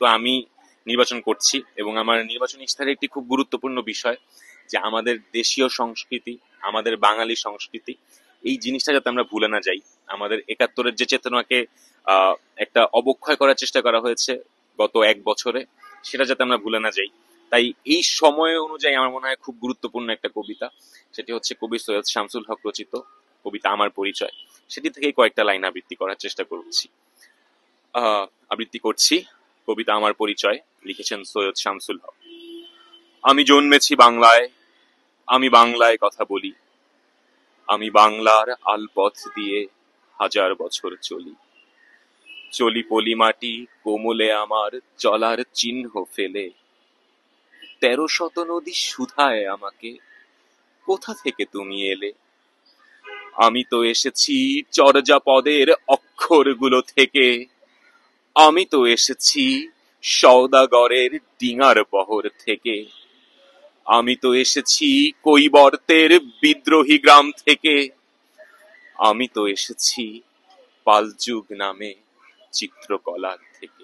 যেহেতু আমি নির্বাচন করছি এবং আমার নির্বাচন ইশতেহারে একটি খুব গুরুত্বপূর্ণ বিষয় যে আমাদের দেশীয় সংস্কৃতি, আমাদের বাঙালি সংস্কৃতি, এই জিনিসটা যাতে আমরা ভুলে না যাই। আমাদের একাত্তরের যে চেতনাকে আহ একটা অবক্ষয় করার চেষ্টা করা হয়েছে গত এক বছরে, সেটা যাতে আমরা ভুলে না যাই। তাই এই সময় অনুযায়ী আমার মনে হয় খুব গুরুত্বপূর্ণ একটা কবিতা, সেটি হচ্ছে কবি সৈয়দ শামসুল হক রচিত কবিতা আমার পরিচয়। সেটি থেকে কয়েকটা লাইন আবৃত্তি করার চেষ্টা করছি। আবৃত্তি করছি কবিতা আমার পরিচয়, লিখেছেন সৈয়দ শামসুল হক। আমি জন্মেছি বাংলায়, আমি বাংলায় কথা বলি, আমি বাংলার আলপথ দিয়ে হাজার বছর চলি। চলি পলি মাটি কোমলে আমার চলার চিহ্ন ফেলে, ১৩০০ নদী শুধায় আমাকে, কোথা থেকে তুমি এলে? আমি তো এসেছি চর্যাপদের অক্ষরগুলো থেকে, আমি তো এসেছি সওদাগরের ডিঙার বহর থেকে, আমি তো এসেছি কৈবর্তের বিদ্রোহী গ্রাম থেকে, আমি তো এসেছি পালযুগ নামে চিত্রকলার থেকে।